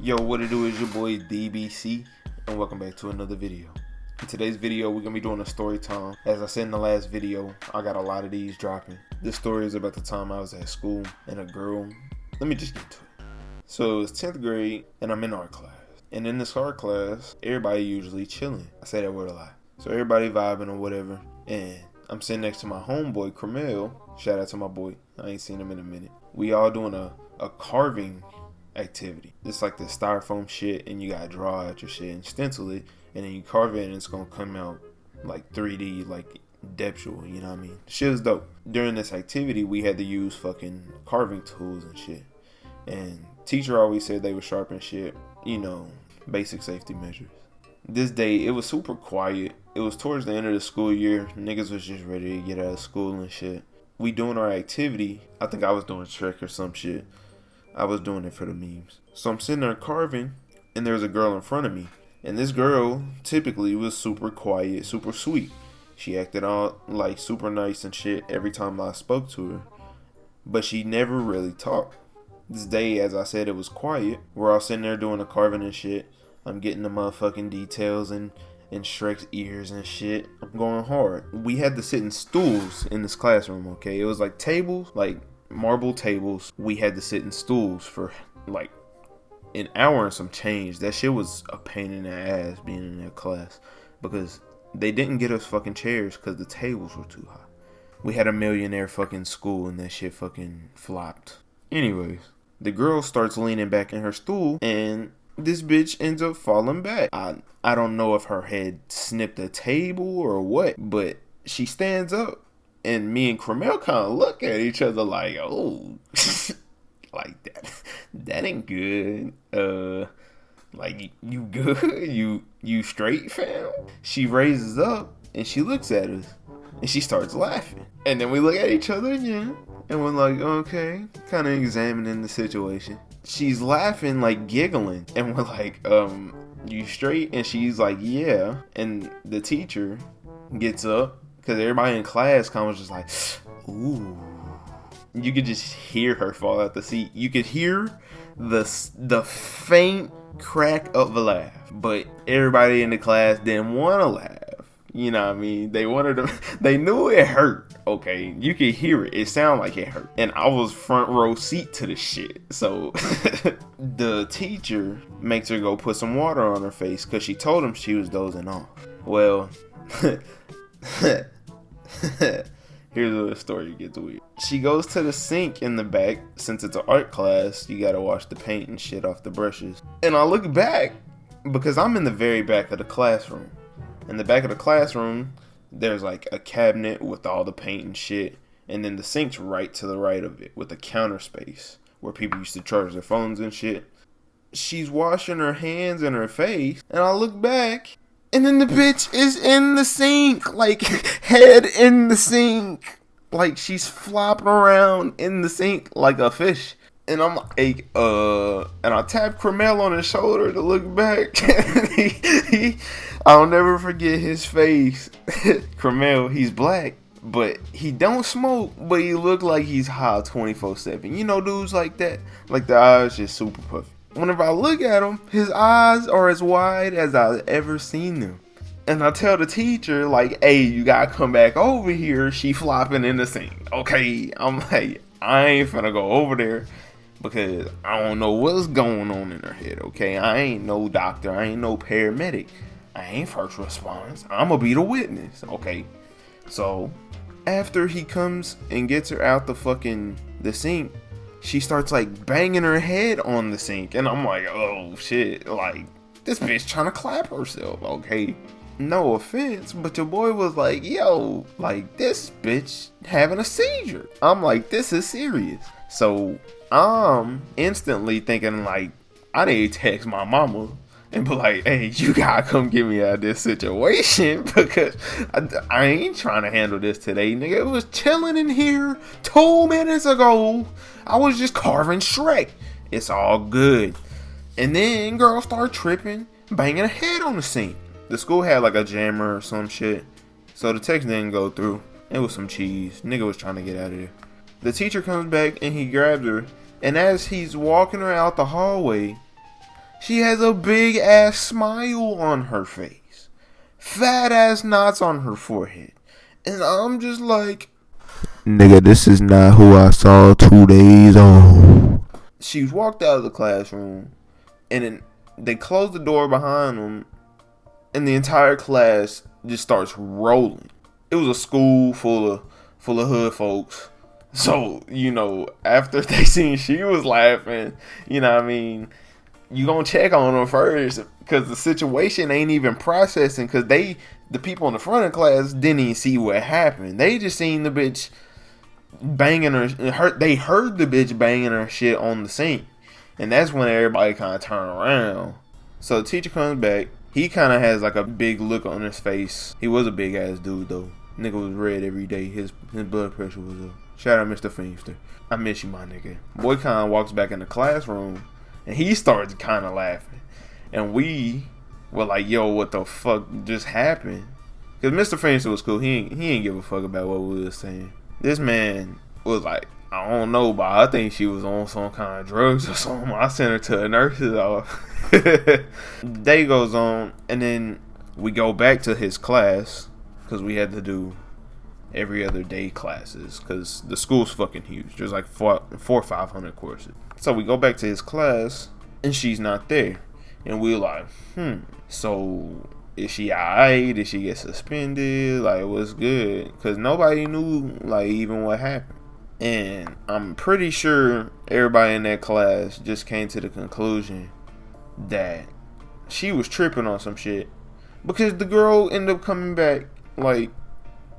Yo, what it do is your boy DBC, and welcome back to another video. In today's video, we're gonna be doing a story time. As I said in the last video, I got a lot of these dropping. This story is about the time I was at school and a girl. Let me just get to it. So it was 10th grade, and I'm in art class. And in this art class, everybody usually chilling. I say that word a lot. So everybody vibing or whatever, and I'm sitting next to my homeboy, Kremel. Shout out to my boy. I ain't seen him in a minute. We all doing a carving activity. It's like the styrofoam shit, and you gotta draw out your shit and stencil it, and then you carve it, and it's gonna come out like 3D, like deptual, you know what I mean? Shit is dope. During this activity, we had to use fucking carving tools and shit. And teacher always said they were sharp and shit, you know, basic safety measures. This day, it was super quiet. It was towards the end of the school year. Niggas was just ready to get out of school and shit. We doing our activity. I think I was doing Shrek or some shit. I was doing it for the memes. So I'm sitting there carving, and there's a girl in front of me. And this girl typically was super quiet, super sweet. She acted all like super nice and shit every time I spoke to her. But she never really talked. This day, as I said, it was quiet. We're all sitting there doing the carving and shit. I'm getting the motherfucking details and Shrek's ears and shit. I'm going hard. We had to sit in stools in this classroom, okay? It was like tables, like marble tables. We had to sit in stools for like an hour and some change. That shit was a pain in the ass being in that class, because they didn't get us fucking chairs because the tables were too high. We had a millionaire fucking school, and that shit fucking flopped. Anyways, the girl starts leaning back in her stool, and this bitch ends up falling back. I don't know if her head snipped a table or what, but she stands up, and me and Kremel kind of look at each other like, oh, like that ain't good. Like, you good? You straight, fam? She raises up, and she looks at us, and she starts laughing. And then we look at each other again, and we're like, okay, kind of examining the situation. She's laughing, like giggling, and we're like, you straight? And she's like, yeah. And the teacher gets up, because everybody in class kind of was just like, ooh. You could just hear her fall out the seat. You could hear the faint crack of a laugh, but everybody in the class didn't want to laugh. You know what I mean? They wanted to, they knew it hurt, okay? You could hear it. It sounded like it hurt. And I was front row seat to the shit. So the teacher makes her go put some water on her face because she told him she was dozing off. Well, here's where the story gets weird. She goes to the sink in the back. Since it's an art class, you gotta wash the paint and shit off the brushes. And I look back because I'm in the very back of the classroom. In the back of the classroom, there's like a cabinet with all the paint and shit. And then the sink's right to the right of it with a counter space where people used to charge their phones and shit. She's washing her hands and her face. And I look back, and then the bitch is in the sink, like head in the sink. Like she's flopping around in the sink like a fish. And I'm like, and I tap Kremel on his shoulder to look back. I'll never forget his face. Kremel, he's black, but he don't smoke, but he look like he's high 24/7. You know dudes like that? Like the eyes just super puffy. Whenever I look at him, his eyes are as wide as I've ever seen them. And I tell the teacher, like, hey, you gotta come back over here. She flopping in the sink. Okay, I'm like, I ain't finna go over there because I don't know what's going on in her head, okay? I ain't no doctor. I ain't no paramedic. I ain't first response. I'm gonna be the witness, okay? So, after he comes and gets her out the sink, she starts like banging her head on the sink. And I'm like, oh shit, like, this bitch trying to clap herself, okay? No offense, but your boy was like, yo, like, this bitch having a seizure. I'm like, this is serious. So I'm instantly thinking like, I need to text my mama and be like, hey, you gotta come get me out of this situation because I ain't trying to handle this today, nigga. It was chilling in here 2 minutes ago. I was just carving Shrek. It's all good. And then girl start tripping, banging her head on the sink. The school had like a jammer or some shit, so the text didn't go through. It was some cheese. Nigga was trying to get out of there. The teacher comes back and he grabs her, and as he's walking her out the hallway, She has a big ass smile on her face. Fat ass knots on her forehead. And I'm just like, nigga, this is not who I saw 2 days ago. She walked out of the classroom, and then they closed the door behind them, and the entire class just starts rolling. It was a school full of hood folks. So, you know, after they seen she was laughing, you know what I mean, you gonna check on her first, because the situation ain't even processing, because the people in the front of the class didn't even see what happened. They just seen the bitch banging her. They heard the bitch banging her shit on the sink, and that's when everybody kind of turned around. So the teacher comes back. He kind of has like a big look on his face. He was a big ass dude though. Nigga was red every day. His blood pressure was up. Shout out mr.feemster. I miss you, my nigga. Boy kind of walks back in the classroom, and he starts kind of laughing, and we were like, "Yo, what the fuck just happened?" Because Mr. Feemster was cool. He ain't give a fuck about what we was saying. This man was like, I don't know, but I think she was on some kind of drugs or something. I sent her to a nurse's office. Day goes on, and then we go back to his class, because we had to do every other day classes, because the school's fucking huge. There's like 400 or 500 courses. So we go back to his class, and she's not there. And we're like, so is she alright? Did she get suspended? Like, what's good? Because nobody knew, like, even what happened. And I'm pretty sure everybody in that class just came to the conclusion that she was tripping on some shit, because the girl ended up coming back like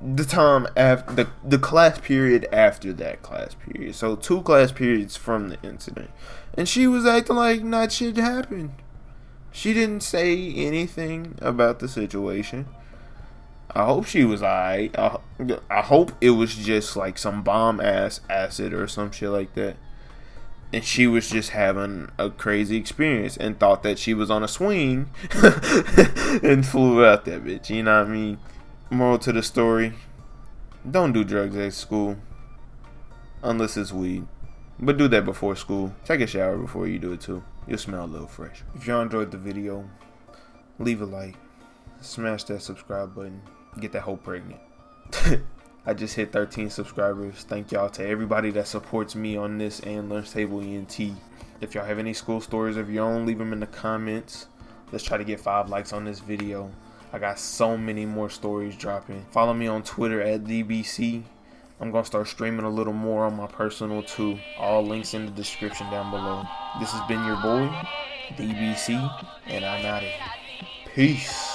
the time after the class period after that class period. So 2 class periods from the incident, and she was acting like not shit happened. She didn't say anything about the situation. I hope she was alright. I hope it was just like some bomb ass acid or some shit like that, and she was just having a crazy experience and thought that she was on a swing and flew out that bitch. You know what I mean? Moral to the story: don't do drugs at school unless it's weed. But do that before school. Take a shower before you do it too. You'll smell a little fresh. If y'all enjoyed the video, leave a like. Smash that subscribe button. Get that hoe pregnant. I just hit 13 subscribers. Thank y'all to everybody that supports me on this and Lunch Table ENT. If y'all have any school stories of your own, leave them in the comments. Let's try to get 5 likes on this video. I got so many more stories dropping. Follow me on Twitter at DBC. I'm going to start streaming a little more on my personal too. All links in the description down below. This has been your boy, DBC, and I'm out of here. Peace.